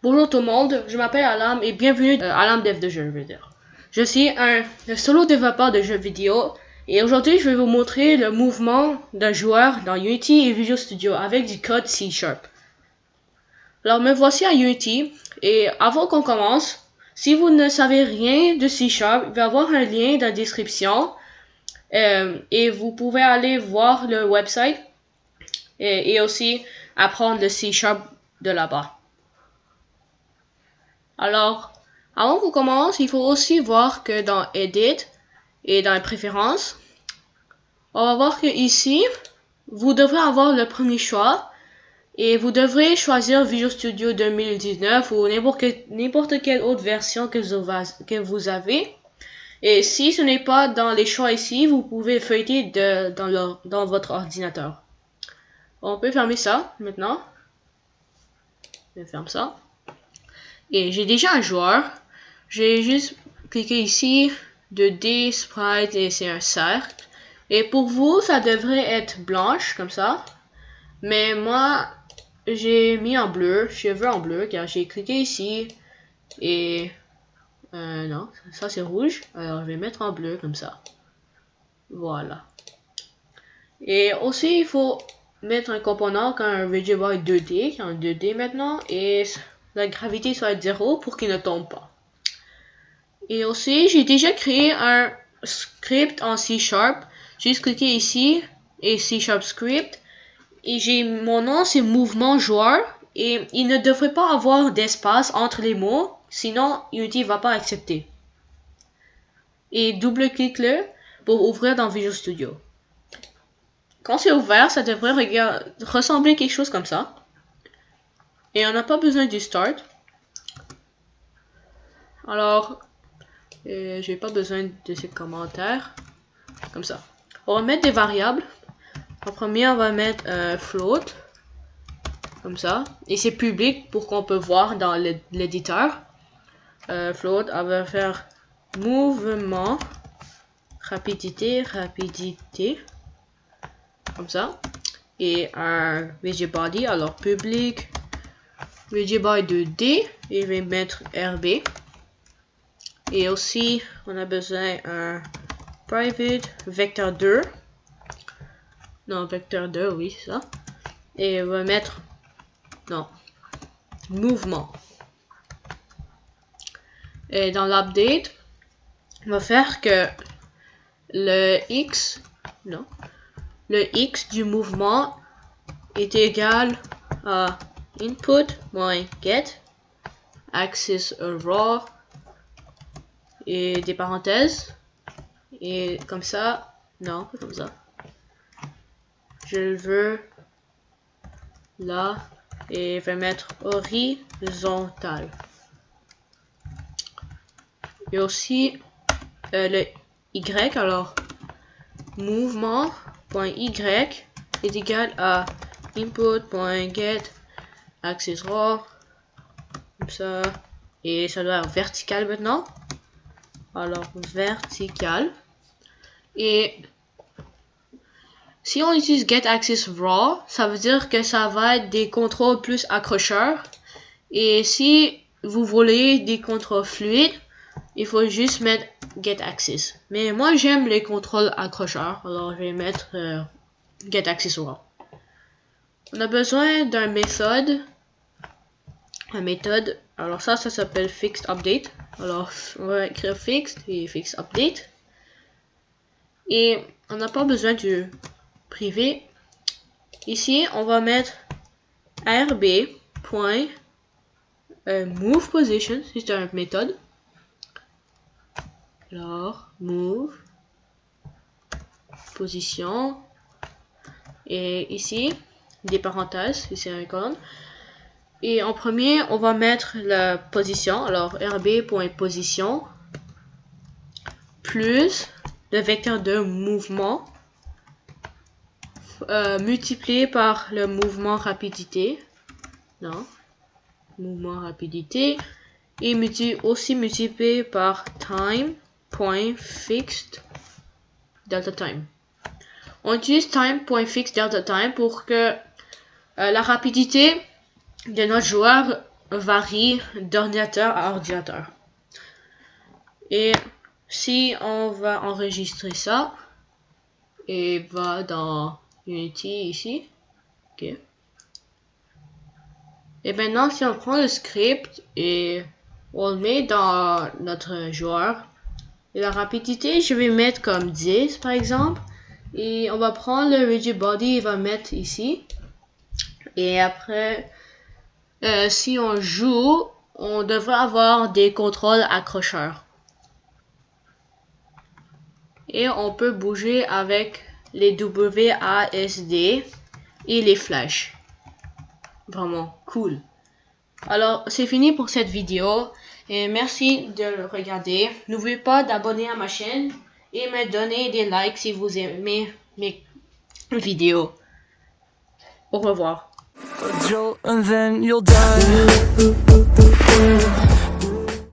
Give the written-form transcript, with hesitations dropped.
Bonjour tout le monde, je m'appelle Alam et bienvenue à Alam Dev de jeux vidéo. Je suis un solo développeur de jeux vidéo et aujourd'hui je vais vous montrer le mouvement d'un joueur dans Unity et Visual Studio avec du code C#. Alors me voici à Unity et avant qu'on commence, si vous ne savez rien de C#, il va y avoir un lien dans la description et vous pouvez aller voir le website et aussi apprendre le C# de là-bas. Alors, avant qu'on commence, il faut aussi voir que dans Edit et dans les préférences, on va voir que ici, vous devrez avoir le premier choix et vous devrez choisir Visual Studio 2019 ou n'importe quelle autre version que vous avez. Et si ce n'est pas dans les choix ici, vous pouvez feuilleter dans votre ordinateur. On peut fermer ça maintenant. Je ferme ça. Et j'ai déjà un joueur. J'ai juste cliqué ici, 2D, sprite et c'est un cercle. Et pour vous, ça devrait être blanche comme ça. Mais moi, j'ai mis en bleu, je veux en bleu car j'ai cliqué ici. Et non, ça c'est rouge. Alors je vais mettre en bleu comme ça. Voilà. Et aussi, il faut mettre un composant comme un Regiboy 2D, qui est en 2D maintenant. Et la gravité soit 0 pour qu'il ne tombe pas. Et aussi, j'ai déjà créé un script en C#. J'ai juste cliqué ici et C# script. Et mon nom c'est mouvement joueur. Et il ne devrait pas avoir d'espace entre les mots, sinon Unity va pas accepter. Et double-clique-le pour ouvrir dans Visual Studio. Quand c'est ouvert, ça devrait ressembler à quelque chose comme ça. Et on n'a pas besoin du start. Alors, j'ai pas besoin de ces commentaires. Comme ça. On va mettre des variables. En premier, on va mettre float. Comme ça. Et c'est public pour qu'on peut voir dans l'éditeur. Float, on va faire mouvement, rapidité. Comme ça. Et un rigidbody, alors public, rigidbody 2D. Et je vais mettre RB. Et aussi, on a besoin un private vector 2. Non, vecteur 2, oui, c'est ça. Et on va mettre, non, mouvement. Et dans l'update, on va faire que le X du mouvement est égal à input.get axis raw et des parenthèses. Et comme ça, non, pas comme ça. Je le veux là et je vais mettre horizontal. Et aussi le Y, alors mouvement.y est égal à input.get axis raw, comme ça, et ça doit être vertical maintenant. Alors vertical. Et si on utilise getAxisRaw, ça veut dire que ça va être des contrôles plus accrocheurs. Et si vous voulez des contrôles fluides, il faut juste mettre getAxis. Mais moi j'aime les contrôles accrocheurs, alors je vais mettre getAxisRaw. On a besoin d'un méthode. Alors ça s'appelle fixedUpdate. Alors on va écrire fixed et fixedUpdate. Et on n'a pas besoin du privé. Ici, on va mettre rb.movePosition, c'est une méthode. Alors, move position. Et ici, des parenthèses, ici un colonne. Et en premier, on va mettre la position. Alors, rb.position plus le vecteur de mouvement multiplié par le mouvement rapidité. Non. Mouvement rapidité. Et aussi multiplié par time.fixed delta time. On utilise time.fix delta time pour que la rapidité de notre joueur varie d'ordinateur à ordinateur. Et si on va enregistrer ça, et va dans Unity ici, ok. Et maintenant, si on prend le script et on le met dans notre joueur, et la rapidité, je vais mettre comme 10 par exemple, et on va prendre le rigid body et va mettre ici. Et après, si on joue, on devrait avoir des contrôles accrocheurs. Et on peut bouger avec les WASD et les flèches. Vraiment cool. Alors, c'est fini pour cette vidéo. Et merci de le regarder. N'oubliez pas d'abonner à ma chaîne et me donner des likes si vous aimez mes vidéos. Au revoir. And then you'll die.